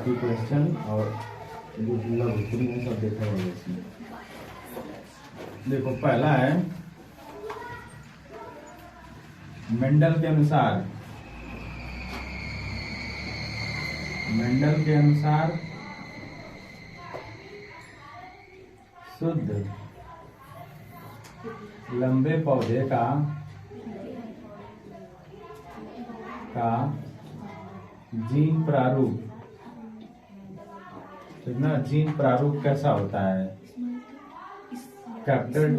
बाकी क्वेश्चन और जो पूरा भोजपुरी है सब देखा जाएगा इसमें। देखो पहला है, मेंडल के अनुसार शुद्ध लंबे पौधे का जीन प्रारूप, ठीक ना, जीन प्रारूप कैसा होता है? कैपिटल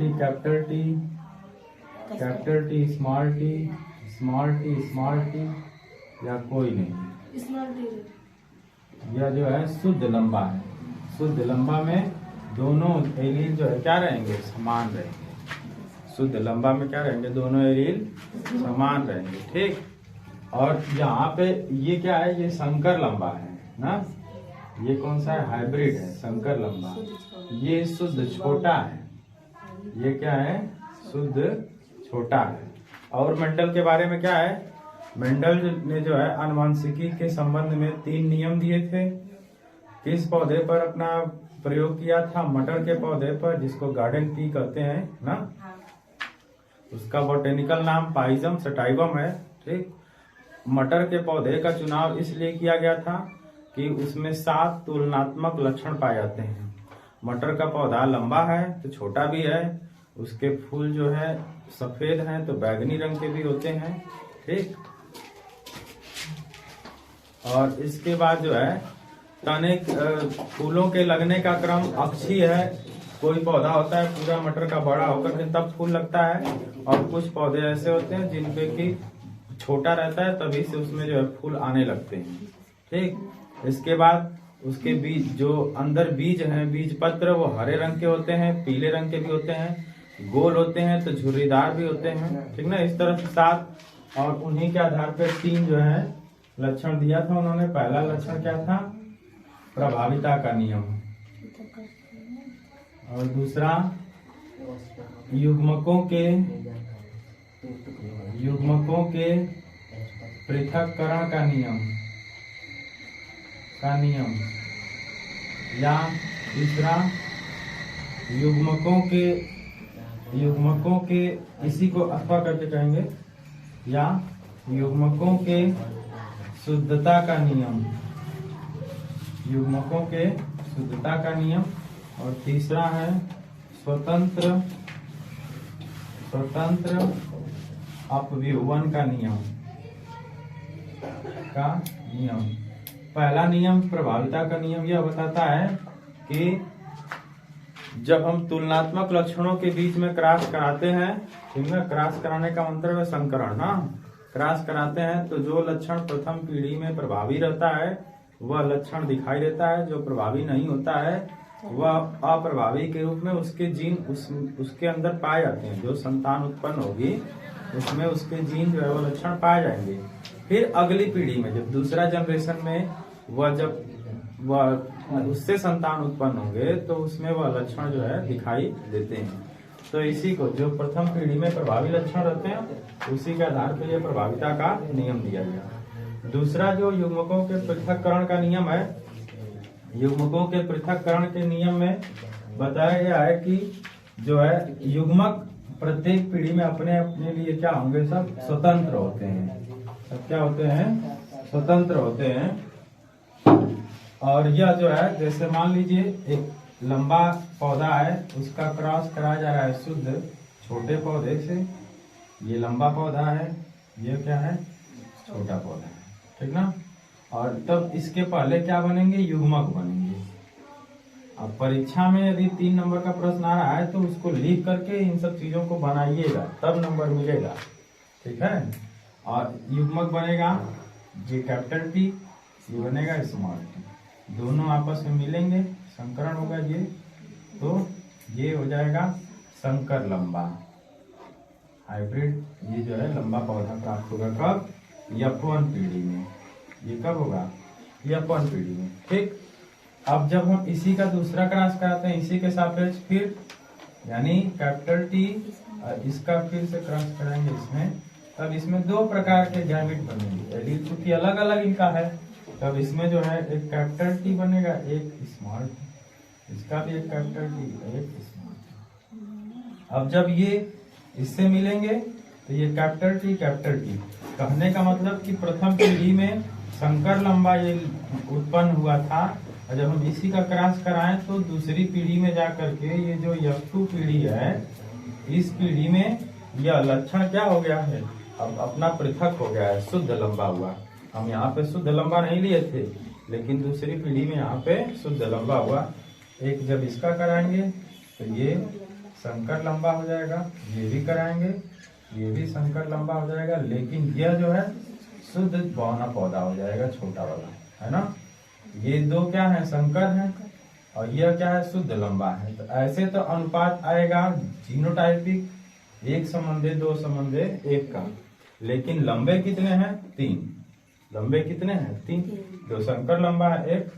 टी स्मॉल टी या कोई नहीं। यह जो है शुद्ध लंबा है। शुद्ध लंबा में दोनों एलील जो है क्या रहेंगे? समान रहेंगे। शुद्ध लंबा में क्या रहेंगे? दोनों एलील समान रहेंगे, ठीक। और यहाँ पे ये क्या है? ये संकर लंबा है ना। ये कौन सा है? हाइब्रिड है, संकर लंबा। ये शुद्ध छोटा है। ये क्या है? शुद्ध छोटा है। और मेंडल के बारे में क्या है? मेंडल ने जो है आनुवंशिकी के संबंध में 3 नियम दिए थे। किस पौधे पर अपना प्रयोग किया था? मटर के पौधे पर, जिसको गार्डन पी कहते हैं ना। उसका बोटेनिकल नाम पाइजम सटाइवम है, ठीक। मटर के पौधे का चुनाव इसलिए किया गया था कि उसमें 7 तुलनात्मक लक्षण पाए जाते हैं। मटर का पौधा लंबा है तो छोटा भी है, उसके फूल जो है सफेद हैं तो बैगनी रंग के भी होते हैं, ठीक। और इसके बाद जो है तने फूलों के लगने का क्रम अक्षीय है। कोई पौधा होता है पूरा मटर का बड़ा होकर के तब फूल लगता है, और कुछ पौधे ऐसे होते हैं जिनपे कि छोटा रहता है तभी से उसमें जो है फूल आने लगते हैं, ठीक। इसके बाद उसके बीज जो अंदर बीज हैं, बीज पत्र, वो हरे रंग के होते हैं, पीले रंग के भी होते हैं, गोल होते हैं तो झुर्रीदार भी होते हैं, ठीक ना। इस तरह से 7, और उन्हीं के आधार पर 3 जो है लक्षण दिया था उन्होंने। पहला लक्षण क्या था? प्रभाविता का नियम। और दूसरा युग्मकों के पृथक्करण का नियम, या तीसरा युग्मकों के इसी को अथवा करके कहेंगे, या युग्मकों के शुद्धता का नियम, युग्मकों के शुद्धता का नियम। और तीसरा है स्वतंत्र अपव्यूहन का नियम। पहला नियम प्रभाविता का नियम यह बताता है कि जब हम तुलनात्मक लक्षणों के बीच में क्रॉस कराते हैं, ठीक है, क्रॉस कराने का मतलब है संकरण ना। क्रॉस कराते हैं तो जो लक्षण प्रथम पीढ़ी में प्रभावी रहता है वह लक्षण दिखाई देता है, जो प्रभावी नहीं होता है वह अप्रभावी के रूप में उसके जीन उसके अंदर पाए जाते हैं। जो संतान उत्पन्न होगी उसमें उसके जीन जो है वो लक्षण पाए जाएंगे। फिर अगली पीढ़ी में जब दूसरा जनरेशन में वह उससे संतान उत्पन्न होंगे तो उसमें वह लक्षण जो है दिखाई देते हैं। तो इसी को जो प्रथम पीढ़ी में प्रभावी लक्षण रहते हैं उसी के आधार पर यह प्रभाविता का नियम दिया गया। दूसरा जो युग्मकों के पृथक्करण का नियम है, युग्मकों के पृथक्करण के नियम में बताया गया है कि जो है युग्मक प्रत्येक पीढ़ी में अपने अपने लिए क्या होंगे? सब स्वतंत्र होते हैं। सब क्या होते हैं? स्वतंत्र होते हैं। और यह जो है जैसे मान लीजिए एक लंबा पौधा है, उसका क्रॉस कराया जा रहा है शुद्ध छोटे पौधे से। ये लंबा पौधा है, ये क्या है? छोटा पौधा है, ठीक ना। और तब इसके पहले क्या बनेंगे? युग्मक बनेंगे। अब परीक्षा में यदि 3 नंबर का प्रश्न आ रहा है तो उसको लिख करके इन सब चीजों को बनाइएगा, तब नंबर मिलेगा, ठीक है। और युग्मक बनेगा ये कैपिटल टी, ये बनेगा स्मॉल टी, दोनों आपस में मिलेंगे, संकरण होगा ये, तो ये हो जाएगा संकर लंबा हाइब्रिड। ये जो है लंबा पौधा प्राप्त होगा कब? F1 पीढ़ी में। ये कब होगा? F1 पीढ़ी में, ठीक। अब जब हम इसी का दूसरा क्रॉस कराते हैं इसी के सापेक्ष, फिर यानी कैपिटल टी और इसका फिर से क्रॉस कराएंगे इसमें, तब इसमें 2 प्रकार के गैमेट बनेंगे। एलील चूंकि अलग अलग इनका है तब इसमें जो है एक कैपिटल टी बनेगा, एक स्मॉल टी, इसका भी एक कैपिटल टी, एक स्मॉल टी। अब जब ये इससे मिलेंगे तो ये कैपिटल टी कहने का मतलब कि प्रथम पीढ़ी में संकर लंबा ये उत्पन्न हुआ था, और जब हम इसी का क्रॉस कराएं तो दूसरी पीढ़ी में जा करके ये जो F2 पीढ़ी है, इस पीढ़ी में यह लक्षण क्या हो गया है, अब अपना पृथक हो गया है, शुद्ध लंबा हुआ। हम यहाँ पे शुद्ध लंबा नहीं लिए थे, लेकिन दूसरी पीढ़ी में यहाँ पे शुद्ध लंबा हुआ। एक जब इसका कराएंगे तो ये संकर लंबा हो जाएगा, ये भी कराएंगे, ये भी संकर लंबा हो जाएगा, लेकिन यह जो है शुद्ध बौना पौधा हो जाएगा, छोटा वाला, है ना। ये दो क्या है, संकर है, और यह क्या है, शुद्ध लंबा है। तो ऐसे तो अनुपात आएगा जीनोटाइपिक 1 संबंधी 2 संबंधी 1 का, लेकिन लंबे कितने हैं, 3। लंबे कितने हैं, 3। जो संकर लंबा है 1,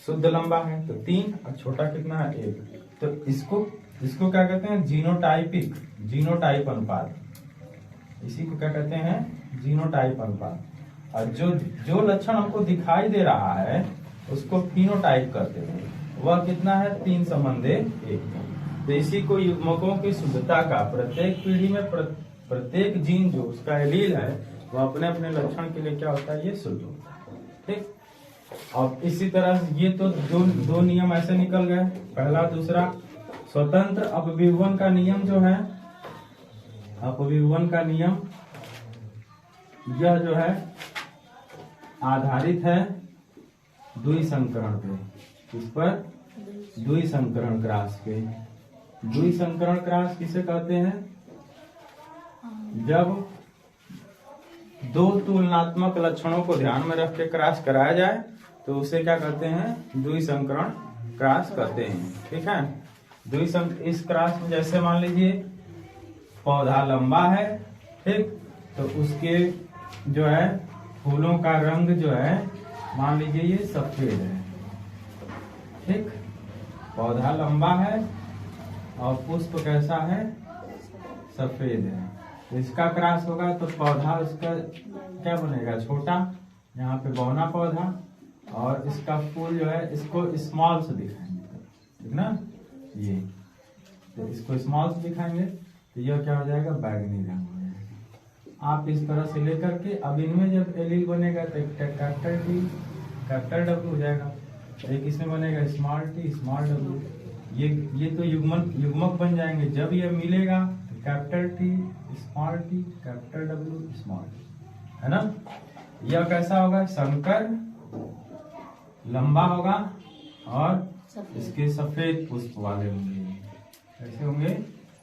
शुद्ध लंबा है तो 3, और छोटा कितना है, 1। तो इसको क्या कहते हैं, जीनोटाइप अनुपात। इसी को क्या कहते हैं, जीनोटाइप अनुपात। और जो लक्षण हमको दिखाई दे रहा है उसको फिनोटाइप कहते हैं। वह कितना है, 3 संबंधी 1। तो इसी को युग्मकों की शुद्धता का, प्रत्येक पीढ़ी में प्रत्येक जीन जो उसका एलील है वो अपने अपने लक्षण के लिए क्या होता है, ये शुद्ध होता है। ठीक। और इसी तरह ये तो दो नियम ऐसे निकल गए, पहला दूसरा। स्वतंत्र अपविभवन का नियम जो है, अपविभवन का नियम यह जो है आधारित है द्विसंकरण पे। इस पर द्विसंकरण क्रॉस पे। द्विसंकरण क्रॉस किसे कहते हैं, जब दो तुलनात्मक लक्षणों को ध्यान में रख के क्रॉस कराया जाए तो उसे क्या कहते हैं, द्विसंकरण क्रॉस कहते हैं। ठीक है। इस क्रॉस में जैसे मान लीजिए पौधा लंबा है, ठीक, तो उसके जो है फूलों का रंग जो है मान लीजिए ये सफेद है, ठीक। पौधा लंबा है और पुष्प कैसा है, सफेद है। तो इसका क्रॉस होगा तो पौधा उसका क्या बनेगा, छोटा, यहाँ पे बौना पौधा, और इसका फूल जो है इसको स्मॉल से दिखाएंगे, ठीक ना। ये तो इसको स्मॉल से दिखाएंगे तो यह क्या हो जाएगा, बैगनी रंग हो जाएगा। आप इस तरह से लेकर के अब इनमें जब एलील बनेगा तो एक कैपिटल टी कैपिटल डब्ल्यू हो जाएगा, एक इसमें बनेगा स्मॉल टी स्मॉल डब्ल्यू। ये तो युग्मक बन जाएंगे। जब ये मिलेगा तो capital T small T capital W small T, है ना। यह कैसा होगा, संकर लंबा होगा और इसके सफेद पुष्प वाले होंगे। कैसे होंगे,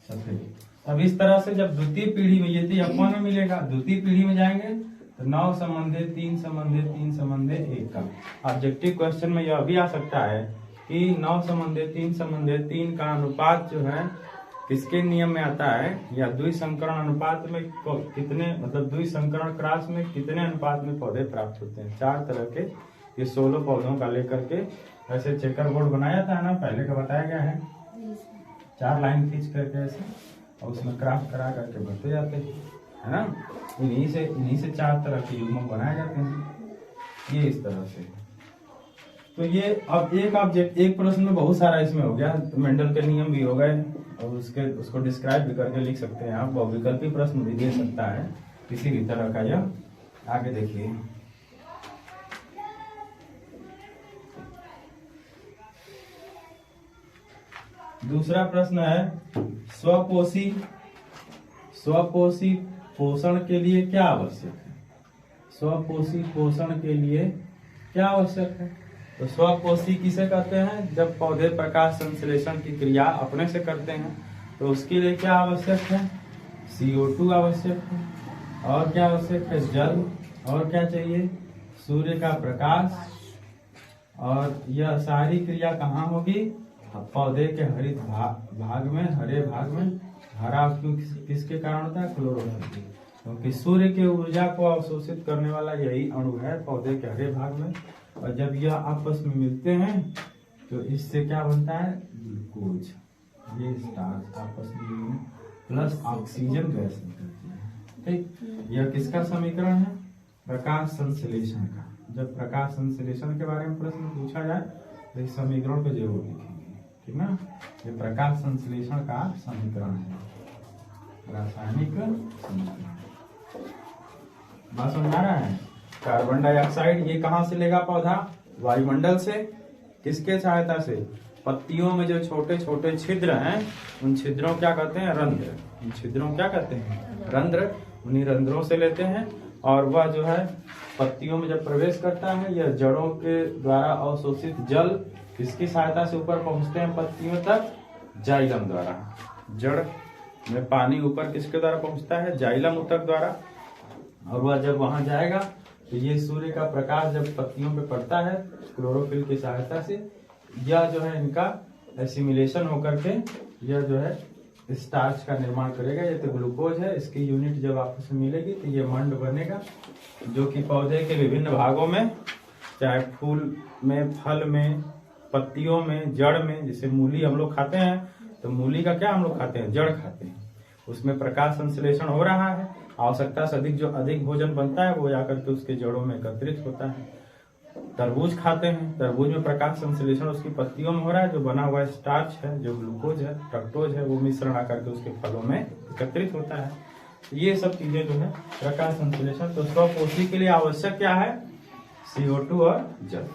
सफेद। अब इस तरह से जब द्वितीय पीढ़ी में, ये तो F1 में मिलेगा, द्वितीय पीढ़ी में जाएंगे तो 9 संबंधी 3 संबंधी 3 संबंधी 1 का। ऑब्जेक्टिव क्वेश्चन में यह भी आ सकता है कि 9 संबंधी 3 संबंधी 3 का अनुपात जो है किसके नियम में आता है, या द्विसंकरण अनुपात में कितने, मतलब द्विसंकरण क्रॉस में कितने अनुपात में पौधे प्राप्त होते हैं। 4 तरह के, ये 16 पौधों का लेकर के ऐसे चेकर बोर्ड बनाया था ना, पहले का बताया गया है। 4 लाइन खींच करके ऐसे और उसमें क्राफ्ट करा करके भरते जाते हैं, है ना। इन्हीं से 4 तरह के युग्मक बनाए जाते हैं, ये इस तरह से। तो ये अब एक प्रश्न में बहुत सारा इसमें हो गया, तो मेंडल के नियम भी हो गए, और उसको डिस्क्राइब भी करके लिख सकते हैं आप। बहुविकल्पी प्रश्न भी दे सकता है किसी भी तरह का। यह आगे देखिए, दूसरा प्रश्न है, स्वपोषी पोषण के लिए क्या आवश्यक है। स्वपोषी पोषण के लिए क्या आवश्यक है। तो स्वपोषी किसे कहते हैं, जब पौधे प्रकाश संश्लेषण की क्रिया अपने से करते हैं तो उसके लिए क्या आवश्यक है, CO2 आवश्यक है, और क्या आवश्यक है, जल, और क्या चाहिए, सूर्य का प्रकाश। और यह सारी क्रिया कहाँ होगी, पौधे के हरित भाग में, हरे भाग में। हरा किसके कारण होता है, क्लोरोफिल, क्योंकि सूर्य के ऊर्जा को अवशोषित करने वाला यही अणु है पौधे के हरे भाग में। और जब यह आपस में मिलते हैं तो इससे क्या बनता है, ग्लूकोज। ये स्टार्च आपस में प्लस ऑक्सीजन गैस निकलती है, ठीक। यह किसका समीकरण है, प्रकाश संश्लेषण का। जब प्रकाश संश्लेषण के बारे में प्रश्न पूछा जाए तो इस समीकरण को जरूर लिखेंगे, ठीक ना। ये प्रकाश संश्लेषण का समीकरण है, रासायनिक समीकरण। बात समझ आ रहा है। कार्बन डाइऑक्साइड ये कहाँ से लेगा पौधा? वायुमंडल से। किसके सहायता से? पत्तियों में जो छोटे छोटे छिद्र हैं उन छिद्रों क्या कहते हैं? रंध्र। उन छिद्रों क्या कहते हैं? रंध्र। उन्हीं रंध्रों से लेते हैं और वह जो है पत्तियों में जब प्रवेश करता है यह जड़ों के द्वारा अवशोषित जल किसकी सहायता से ऊपर पहुंचते हैं पत्तियों तक? जाइलम द्वारा। जड़ में पानी ऊपर किसके द्वारा पहुंचता है? जाइलम ऊतक द्वारा। और वह जब वहां जाएगा तो ये सूर्य का प्रकाश जब पत्तियों पे पड़ता है क्लोरोफिल की सहायता से, यह जो है इनका एसिमिलेशन होकर के यह जो है स्टार्च का निर्माण करेगा। ये तो ग्लूकोज है, इसकी यूनिट जब आपस में मिलेगी तो ये मंड बनेगा, जो कि पौधे के विभिन्न भागों में, चाहे फूल में, फल में, पत्तियों में, जड़ में, जैसे मूली हम लोग खाते हैं तो मूली का क्या हम लोग खाते हैं? जड़ खाते हैं। उसमें प्रकाश संश्लेषण हो रहा है, आवश्यकता से अधिक जो अधिक भोजन बनता है वो जाकर के उसके जड़ों में एकत्रित होता है। तरबूज खाते हैं, तरबूज में प्रकाश संश्लेषण उसकी पत्तियों में हो रहा है, जो बना हुआ स्टार्च है, जो ग्लूकोज है, फ्रक्टोज है, वो मिश्रण आकर के उसके फलों में एकत्रित होता है। ये सब चीजें जो है प्रकाश संश्लेषण। तो स्वपोषी के लिए आवश्यक क्या है? CO2 और जल।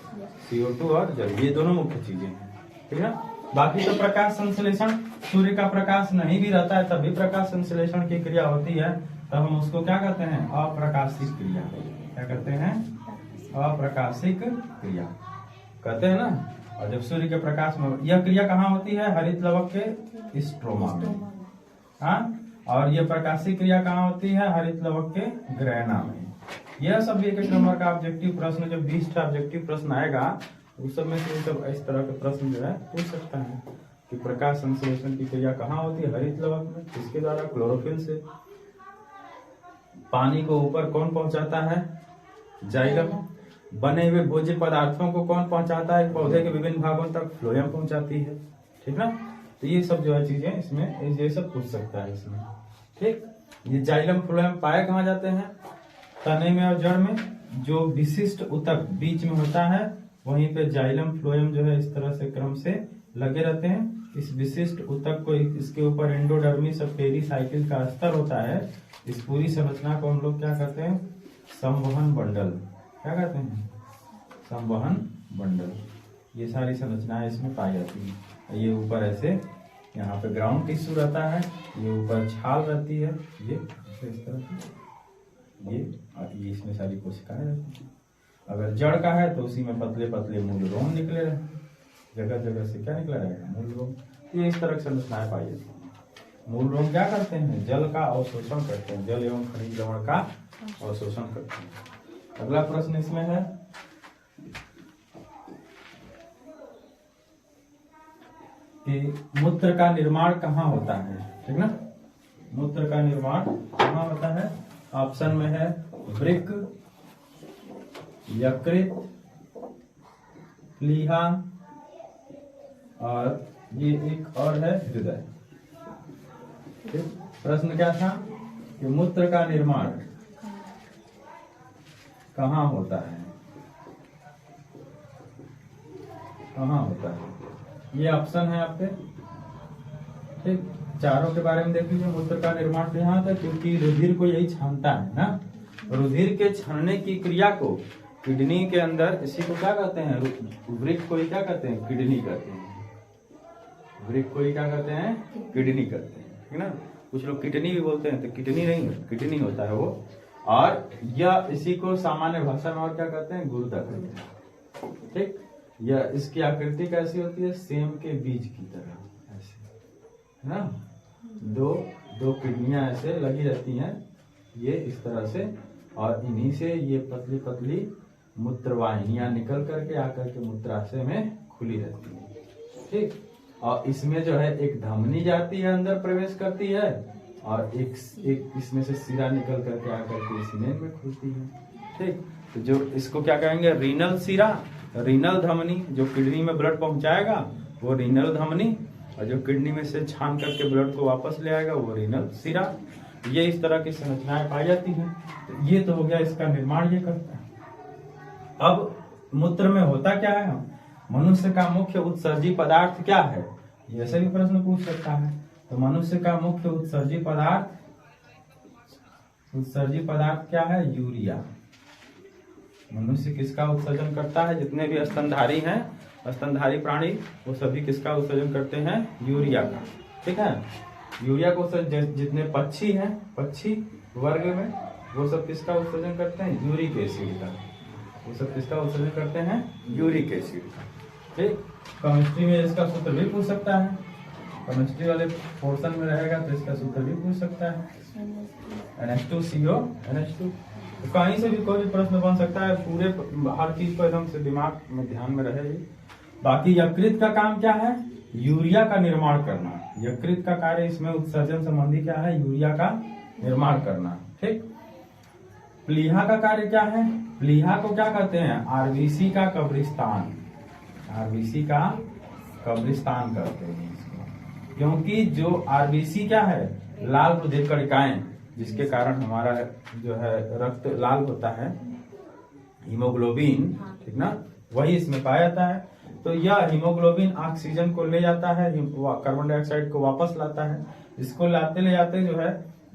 CO2 और जल, ये दोनों मुख्य चीजें हैं, ठीक है। बाकी तो प्रकाश संश्लेषण, सूर्य का प्रकाश नहीं भी रहता है तब भी प्रकाश संश्लेषण की क्रिया होती है, तब हम उसको क्या कहते हैं? अप्रकाशिक क्रिया। क्या कहते हैं? अप्रकाशिक क्रिया कहते हैं ना। और जब सूर्य के प्रकाश में यह क्रिया कहाँ होती है? हरित लवक के स्ट्रोमा में। हाँ, और यह प्रकाशिक क्रिया कहाँ होती है? हरित लवक के ग्रहणा में। यह सब एक नंबर का ऑब्जेक्टिव प्रश्न, जब 20 ऑब्जेक्टिव प्रश्न आएगा उस सब में से सब इस तरह के प्रश्न जो है पूछ सकता है कि प्रकाश संश्लेषण की क्रिया कहाँ होती है? हरित लवक में। किसके द्वारा? क्लोरोफिल से। पानी को ऊपर कौन पहुंचाता है? जाइलम। बने हुए भोज्य पदार्थों को कौन पहुंचाता है? पौधे के विभिन्न भागों तक फ्लोएम पहुंचाती है, ठीक ना। तो ये सब जो है चीजें इसमें ये सब पूछ सकता है इसमें, ठीक। ये जाइलम फ्लोएम पाए कहाँ जाते हैं? तने में और जड़ में। जो विशिष्ट ऊतक बीच में होता है वहीं पे जाइलम फ्लोएम जो है इस तरह से क्रम से लगे रहते हैं। इस विशिष्ट ऊतक को इसके ऊपर एंडोडर्मिस और पेरीसाइकिल का स्तर होता है। इस पूरी संरचना को हम लोग क्या कहते हैं? संवहन बंडल। क्या कहते हैं? संवहन बंडल। ये सारी संरचनाएं इसमें पाई जाती है। ये ऊपर ऐसे यहाँ पे ग्राउंड टिश्यू रहता है, ये ऊपर छाल रहती है, ये इस तरह से, ये इसमें सारी कोशिकाएं रहती है। अगर जड़ का है तो उसी में पतले पतले मूल रोम निकले रहे, जगह जगह से क्या निकला रहेगा? मूल रोम। ये इस तरह की संरचनाएं पाई जाती है। मूल रोम क्या करते हैं? जल का अवशोषण करते हैं, जल एवं खनिज लवण का अवशोषण करते हैं। अगला प्रश्न इसमें है कि मूत्र का निर्माण कहाँ होता है, ठीक ना। मूत्र का निर्माण कहाँ होता है? ऑप्शन में है वृक्क, यकृत, प्लीहा और ये एक और है हृदय। प्रश्न क्या था कि मूत्र का निर्माण कहाँ होता है? कहाँ होता है? ये ऑप्शन है आपके, ठीक। चारों के बारे में देख लीजिए। मूत्र का निर्माण तो यहाँ था क्योंकि रुधिर को यही छानता है ना। रुधिर के छानने की क्रिया को किडनी के अंदर, इसी को क्या कहते हैं? वृक्क को ही क्या कहते हैं? किडनी कहते हैं। वृक्क को ही क्या कहते हैं? किडनी कहते हैं, ठीक ना। कुछ लोग किडनी भी बोलते हैं, तो किडनी नहीं, किडनी होता है वो। और यह इसी को सामान्य भाषा में और क्या कहते हैं? गुर्दा कहते हैं, ठीक। यह इसकी आकृति कैसी होती है? सेम के बीज की तरह ऐसे, है ना। दो किडनियां ऐसे लगी रहती हैं, ये इस तरह से, और इन्हीं से ये पतली पतली मूत्रवाहिनियां निकल करके आकर के मूत्राशय में खुली रहती है, ठीक। और इसमें जो है एक धमनी जाती है, अंदर प्रवेश करती है, और एक इसमें से सिरा निकल करके आकर के सीने में खुलती है, ठीक। तो जो इसको क्या कहेंगे? रीनल सिरा, रीनल धमनी। जो किडनी में ब्लड पहुंचाएगा वो रीनल धमनी, और जो किडनी में से छान करके ब्लड को वापस ले आएगा वो रीनल सिरा। ये इस तरह की संरचनाएं पाई जाती हैं। तो ये तो हो गया इसका निर्माण, ये करता है। अब मूत्र में होता क्या है, मनुष्य का मुख्य उत्सर्जी पदार्थ क्या है, ऐसे भी प्रश्न पूछ सकता है। तो मनुष्य का मुख्य उत्सर्जी पदार्थ क्या है, यूरिया। मनुष्य किसका उत्सर्जन करता है, जितने भी स्तनधारी हैं, स्तनधारी प्राणी, वो सभी किसका उत्सर्जन करते हैं, यूरिया का। ठीक है, यूरिया को जितने पक्षी हैं, पक्षी वर्ग में, वो सब किसका उत्सर्जन करते हैं, यूरिक एसिड का। वो सब किसका उत्सर्जन करते हैं, यूरिक एसिड का। ठीक, केमिस्ट्री में इसका सूत्र भी पूछ सकता है, केमिस्ट्री वाले पोर्शन में रहेगा तो इसका सूत्र भी पूछ सकता है, NH2CO NH2। तो कहीं से भी कोई भी प्रश्न बन सकता है, पूरे हर चीज को एकदम से दिमाग में ध्यान में रहे। बाकी यकृत का काम क्या है, यूरिया का निर्माण करना। यकृत का कार्य इसमें उत्सर्जन संबंधी क्या है, यूरिया का निर्माण करना। ठीक, प्लीहा का कार्य क्या है, प्लीहा को क्या कहते हैं, आरबीसी का कब्रिस्तान। आरबीसी का कब्रिस्तान कहते हैं इसको, क्योंकि जो आरबीसी क्या है, लाल रुधिर कणिकाएं, जिसके कारण हमारा जो है रक्त लाल होता है, हीमोग्लोबिन, ठीक ना, वही इसमें पाया जाता है। तो यह हीमोग्लोबिन ऑक्सीजन को ले जाता है, कार्बन डाइऑक्साइड को वापस लाता है। इसको लाते ले जाते जो है,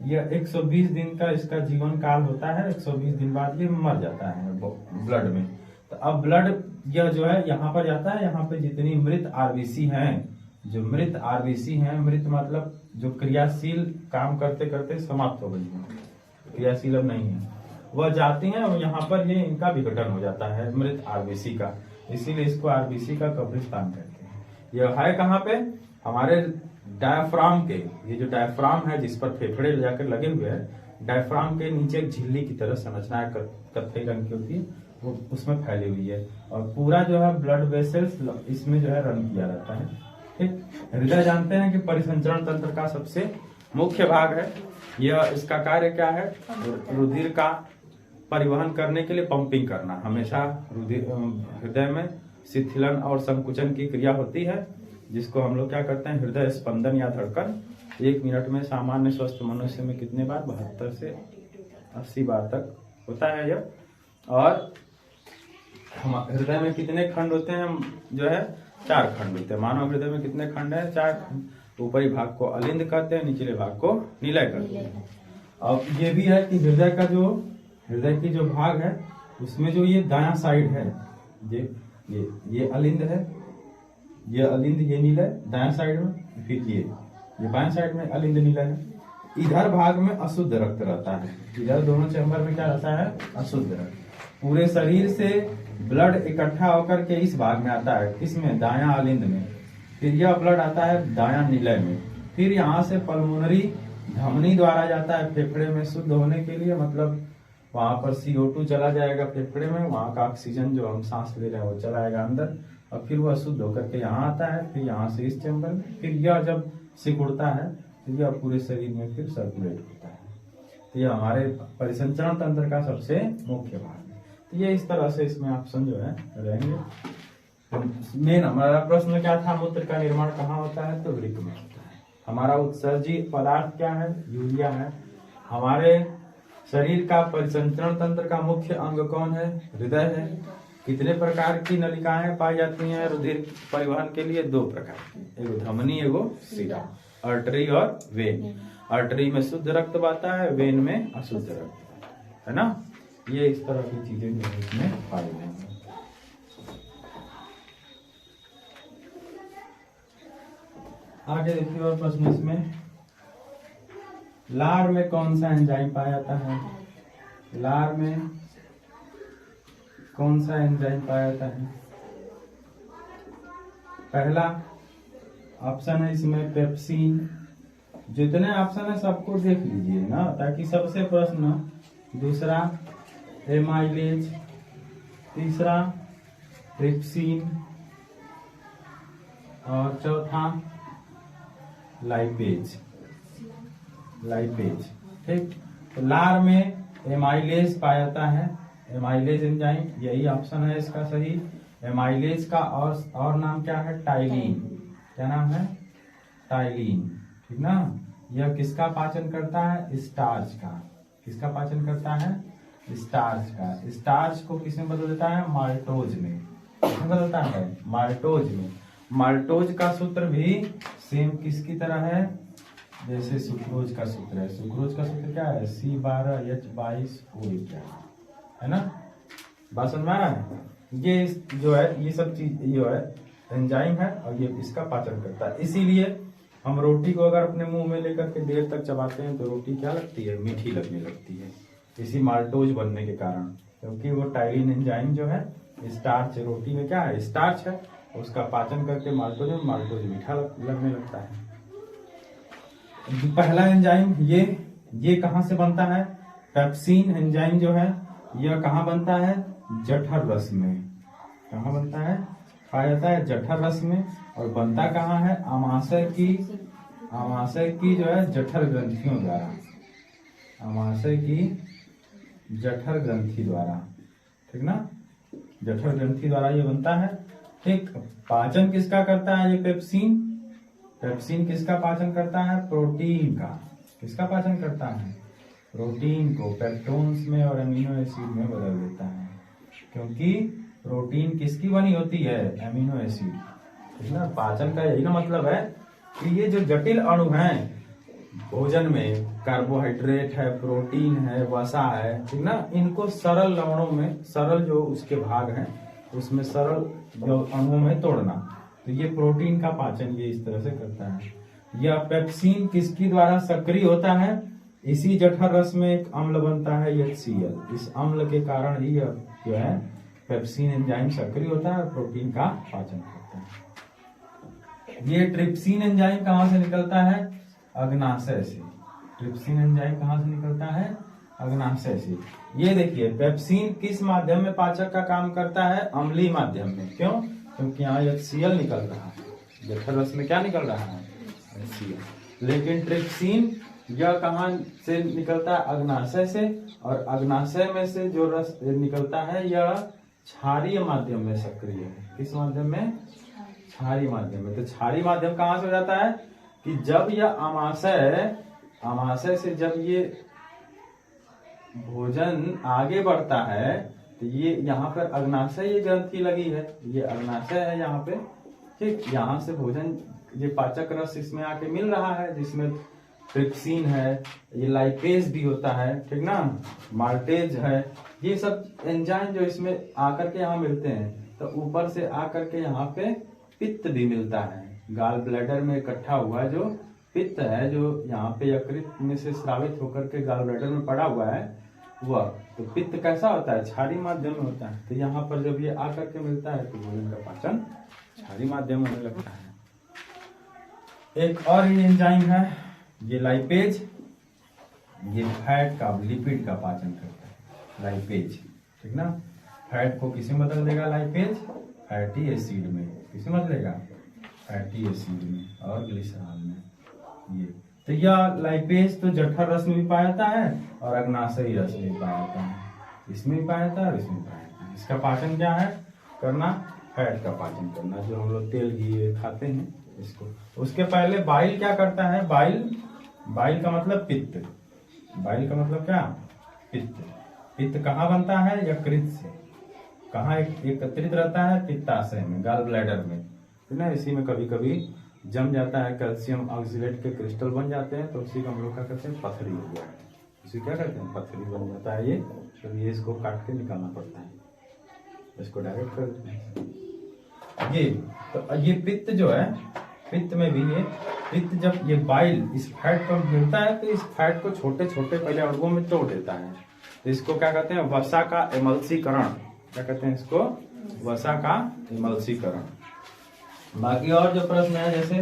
यह 120 दिन का इसका जीवन काल होता है। 120 दिन बाद ये मर जाता है ब्लड में। तो अब ब्लड यह जो है यहाँ पर जाता है, यहाँ पे जितनी मृत आरबीसी हैं, जो मृत आरबीसी हैं, मृत मतलब जो क्रियाशील काम करते करते समाप्त हो गई है, क्रियाशील अब नहीं है, वह जाती हैं और यहाँ पर ये इनका विघटन हो जाता है मृत आरबीसी का, इसीलिए इसको आरबीसी का कब्रिस्तान कहते हैं। यह है कहाँ पे, हमारे डायफ्राम के, ये जो डायफ्राम है जिस पर फेफड़े जाकर लगे हुए हैं, डायफ्राम के नीचे एक झिल्ली की तरह संरचना कत्थई रंग की होती है, वो उसमें फैली हुई है, और पूरा जो है ब्लड वेसल्स इसमें जो है रन किया रहता है। ठीक, हृदय जानते हैं कि परिसंचरण तंत्र का सबसे मुख्य भाग है। यह इसका कार्य क्या है, रुधिर का परिवहन करने के लिए पंपिंग करना। हमेशा हृदय में शिथिलन और संकुचन की क्रिया होती है, जिसको हम लोग क्या करते हैं, हृदय स्पंदन या धड़कन 1 मिनट में सामान्य स्वस्थ मनुष्य में कितने बार, 72 से 80 बार तक होता है यह। और हृदय में कितने खंड होते हैं, जो है 4 खंड होते हैं। मानव हृदय में कितने खंड है, 4 खंड। ऊपरी भाग को अलिंद कहते हैं, निचले भाग को निलय कहते हैं। अब ये भी है कि हृदय की जो भाग है, उसमें जो ये दायां साइड है, ये अलिंद है, ये अलिंद, ये निलय दायां साइड में, फिर ये बायां साइड में अलिंद निलय है। इधर भाग में अशुद्ध रक्त रहता है, इधर दोनों चैम्बर में क्या रहता है, अशुद्ध रक्त। पूरे शरीर से ब्लड इकट्ठा होकर के इस भाग में आता है, किसमें, दायां अलिंद में। फिर यह ब्लड आता है दायां निलय में, फिर यहाँ से पल्मोनरी धमनी द्वारा जाता है फेफड़े में शुद्ध होने के लिए, मतलब वहां पर CO2 चला जाएगा फेफड़े में, वहां का ऑक्सीजन जो हम सांस ले रहे हैं वो चला जाएगा अंदर, और फिर वह शुद्ध होकर के यहाँ आता है, फिर यहाँ से इस चैम्बर में, फिर यह जब सिकुड़ता है तो यह पूरे शरीर में फिर सर्कुलेट होता है। तो यह हमारे परिसंचरण तंत्र का सबसे मुख्य भाग है। तो ये इस तरह से इसमें ऑप्शन जो है रहेंगे। तो मेन हमारा प्रश्न क्या था, मूत्र का निर्माण कहाँ होता है, तो वृक्क में होता है। हमारा उत्सर्जी पदार्थ क्या है, यूरिया है। हमारे शरीर का परिसंचरण तंत्र का मुख्य अंग कौन है, हृदय है। कितने प्रकार की नलिकाएं पाई जाती हैं रुधिर परिवहन के लिए, 2 प्रकार की, एगो धमनी एगो शिरा, आर्टरी और वेन। आर्टरी में शुद्ध रक्त बहता है, वेन में अशुद्ध रक्त, है ना। ये इस तरह की चीजें जो इसमें पाई जाएंगी। आगे देखिए और प्रश्न इसमें, लार में कौन सा एंजाइम पाया जाता है, लार में कौन सा एंजाइम पाया जाता है। पहला ऑप्शन है इसमें पेप्सिन। जितने ऑप्शन है सबको देख लीजिए ना, ताकि सबसे प्रश्न। दूसरा एमाइलेज, तीसरा ट्रिप्सिन, और चौथा लाइपेज। ठीक, तो लार में एमाइलेज पाया जाता है, एमाइलेज एंजाइम, यही ऑप्शन है इसका सही। एमाइलेज का और नाम क्या है, टाइलिन। क्या नाम है, टाइलिन, ठीक ना। यह किसका पाचन करता है, स्टार्च का। किसका पाचन करता है, स्टार्च का, स्टार्च को किसमें बदल देता है? माल्टोज में। किसमें बदलता है? माल्टोज में। माल्टोज का सूत्र भी सेम किसकी तरह है? जैसे सुक्रोज का सूत्र है। सुक्रोज का सूत्र क्या है? C12H22O है ना। बात समझ में आ रहा है? ये जो है, ये सब चीज जो है एंजाइम है और ये इसका पाचन करता है। इसीलिए हम रोटी को अगर अपने मुंह में लेकर के देर तक चबाते हैं तो रोटी क्या लगती है? मीठी लगने लगती है, इसी माल्टोज बनने के कारण। क्योंकि वो टाइलिन एंजाइम जो है, स्टार्च, रोटी में क्या है? स्टार्च है, उसका पाचन करके माल्टोज में माल्टोज मीठा लगने लगता है। पहला एंजाइम ये कहाँ से बनता है? पेप्सिन एंजाइम जो है यह कहाँ बनता है? जठर रस में। कहाँ बनता है? पाया जाता है जठर रस में। और बनता कहाँ है? आमाशय की जो है जठर ग्रंथियों द्वारा, आमाशय की जठर ग्रंथि द्वारा, ठीक ना। जठर ग्रंथि द्वारा ये बनता है, ठीक। पाचन किसका करता है? ये पेप्सिन। पेप्सिन किसका पाचन करता है? प्रोटीन का। किसका पाचन करता है? प्रोटीन को पेप्टोन्स में और अमीनो एसिड में बदल देता है। क्योंकि प्रोटीन किसकी बनी होती है? अमीनो एसिड, ठीक ना। पाचन का यही ना मतलब है कि ये जो जटिल अणु हैं भोजन में, कार्बोहाइड्रेट है, प्रोटीन है, वसा है, ठीक ना, इनको सरल लवणों में, सरल जो उसके भाग हैं उसमें सरल जो अणुओं में तोड़ना। तो ये प्रोटीन का पाचन ये इस तरह से करता है। यह पेप्सिन किसकी द्वारा सक्रिय होता है? इसी जठर रस में एक अम्ल बनता है HCl। इस अम्ल के कारण ही यह जो है पेप्सिन एंजाइम सक्रिय होता है और प्रोटीन का पाचन करता है। ये ट्रिप्सिन एंजाइम कहाँ से निकलता है? अग्नाशय से। ट्रिप्सिन एंजाइम कहाँ से निकलता है? अग्नाशय से। ये देखिए, पेप्सिन किस माध्यम में पाचक का काम करता है? अम्लीय माध्यम में। क्यों? क्योंकि यहाँ HCl निकल रहा है। जठर रस में क्या निकल रहा है? HCl। लेकिन ट्रिप्सिन यह कहाँ से निकलता है? अग्नाशय से। और अग्नाशय में से जो रस निकलता है यह क्षारीय माध्यम में सक्रिय है। किस माध्यम में? क्षारीय माध्यम में। तो क्षारीय माध्यम कहाँ से हो जाता है? कि जब यह आमाशय से जब ये भोजन आगे बढ़ता है तो ये यहाँ पर अग्नाशय ग्रंथि लगी है, ये अग्नाशय है यहाँ पे, ठीक। यहाँ से भोजन, ये पाचक रस इसमें आके मिल रहा है जिसमें ट्रिप्सिन है, ये लाइपेज भी होता है, ठीक ना, माल्टेज है। ये सब एंजाइम जो इसमें आकर के यहाँ मिलते हैं तो ऊपर से आकर के यहाँ पे पित्त भी मिलता है। गाल ब्लैडर में इकट्ठा हुआ जो पित्त है, जो यहाँ पे यकृत में से स्रावित होकर के गाल ब्लैडर में पड़ा हुआ है वह, तो पित्त कैसा होता है? क्षारीय माध्यम में होता है। तो यहाँ पर जब ये आकर के मिलता है तो भोजन का पाचन क्षारीय माध्यम में होने लगता है। एक और ये एंजाइम है, ये लाइपेज, ये फैट का, लिपिड का पाचन करता है, लाइपेज, ठीक ना। फैट को किसे बदल देगा? लाइपेज फैटी एसिड में। किसे बदलेगा? फैटी एसिड में और ग्लिसरॉल में। ये तो यह लाइपेज तो जठर रस में भी पाया जाता है और अग्नाशयी रस में भी पाया जाता है। इसमें भी पाया जाता है और इसमें भी पाया जाता है। इसका पाचन क्या है करना? फैट का पाचन करना, जो हम लोग तेल घी खाते हैं इसको। उसके पहले बाइल क्या करता है? बाइल का मतलब पित्त। बाइल का मतलब क्या? पित्त। पित्त कहाँ बनता है? यकृत से। कहाँ एकत्रित रहता है? पित्ताशय में, गाल ब्लैडर में, है ना। इसी में कभी कभी जम जाता है, कैल्शियम ऑक्सीलेट के क्रिस्टल बन जाते हैं, तो उसी का हम लोग क्या करते हैं? पथरी हो गया है, इसे क्या करते हैं? पथरी बन जाता है ये। तो ये इसको काट के निकालना पड़ता है, इसको डायरेक्ट कर देते हैं। ये तो ये पित्त जो है, पित्त में भी ये पित्त जब ये बाइल इस फैट पर मिलता है तो इस फैट को छोटे छोटे पहले अणुओं में तोड़ देता है। तो इसको क्या कहते हैं? वसा का एमल्सीकरण। क्या कहते हैं इसको? वसा का एमल्सीकरण। बाकी और जो प्रश्न है, जैसे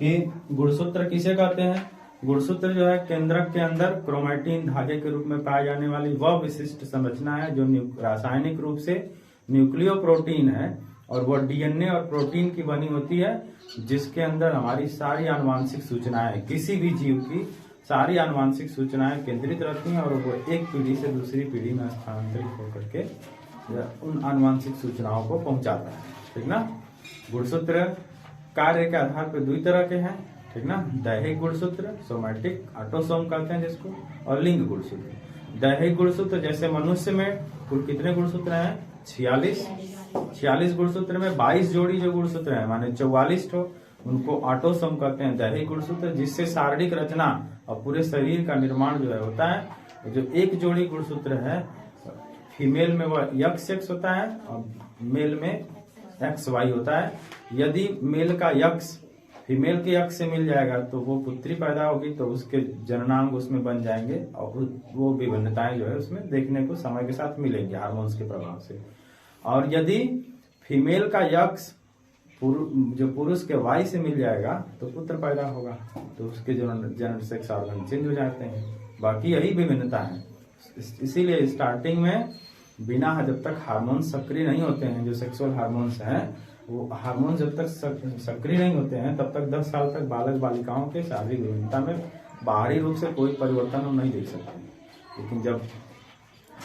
कि गुणसूत्र किसे कहते हैं? गुणसूत्र जो है केंद्रक के अंदर क्रोमैटिन धागे के रूप में पाए जाने वाली वह विशिष्ट संरचना है जो रासायनिक रूप से न्यूक्लियो प्रोटीन है और वह डीएनए और प्रोटीन की बनी होती है, जिसके अंदर हमारी सारी आनुवांशिक सूचनाएं, किसी भी जीव की सारी आनुवांशिक सूचनाएं केंद्रित रहती हैं और वो एक पीढ़ी से दूसरी पीढ़ी में स्थानांतरित होकर के उन आनुवांशिक सूचनाओं को पहुंचाता है, ठीक ना। गुणसूत्र कार्य के आधार पर दो तरह के हैं, ठीक ना। दैहिक गुणसूत्र, सोमैटिक ऑटोसोम कहते हैं जिसको, और लिंग गुणसूत्र। दैहिक गुणसूत्र जैसे मनुष्य में कुल कितने गुणसूत्र हैं? 46। 46 गुणसूत्र में 22 जोड़ी जो गुणसूत्र हैं माने 44 ठो, उनको ऑटोसोम कहते हैं दैहिक गुणसूत्र, जिससे शारीरिक रचना और पूरे शरीर का निर्माण जो है होता है। जो एक जोड़ी गुणसूत्र है फीमेल में वह यक्स एक्स होता है और मेल में एक्स वाई होता है। यदि मेल का यक्स फीमेल के यक्स से मिल जाएगा तो वो पुत्री पैदा होगी, तो उसके जननांग उसमें बन जाएंगे और वो विभिन्नताएं जो है उसमें देखने को समय के साथ मिलेंगी हार्मोन्स के प्रभाव से। और यदि फीमेल का यक्स जो पुरुष के वाई से मिल जाएगा तो पुत्र पैदा होगा, तो उसके जनन सेक्स ऑर्गन चेंज हो जाते हैं। बाकी यही विभिन्नता है। इसीलिए स्टार्टिंग में बिना जब तक हार्मोन सक्रिय नहीं होते हैं, जो सेक्सुअल हार्मोन्स हैं वो हार्मोन जब तक सक्रिय नहीं होते हैं तब तक 10 साल तक बालक बालिकाओं के शारीरिक विभिन्नता में बाहरी रूप से कोई परिवर्तन हम नहीं देख सकते। लेकिन जब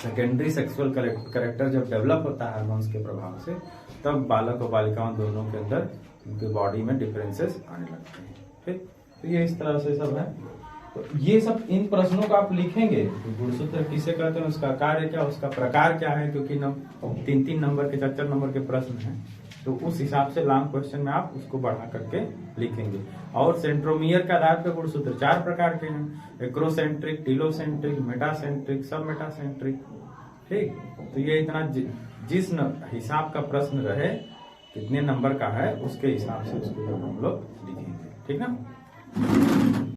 सेकेंडरी सेक्सुअल कैरेक्टर जब डेवलप होता है हार्मोन्स के प्रभाव से, तब बालक और बालिकाओं दोनों के अंदर उनके बॉडी में डिफरेंसेस आने लगते हैं। ठीक, तो ये इस तरह से सब है। तो ये सब इन प्रश्नों को आप लिखेंगे, तो गुणसूत्र किसे कहते हैं, उसका कार्य क्या, उसका प्रकार क्या है, क्योंकि 3-3 नंबर के 4-4 नंबर के प्रश्न हैं, तो उस हिसाब से लॉन्ग क्वेश्चन में आप उसको बढ़ा करके लिखेंगे। और सेंट्रोमियर के आधार पर गुणसूत्र 4 प्रकार के हैं, एक्रोसेंट्रिक, टीलोसेंट्रिक, मेटासेंट्रिक, सब मेटासेंट्रिक। ठीक, तो ये इतना जिस हिसाब का प्रश्न रहे, कितने नंबर का है, उसके हिसाब से उसको हम लोग लिखेंगे। ठीक ना।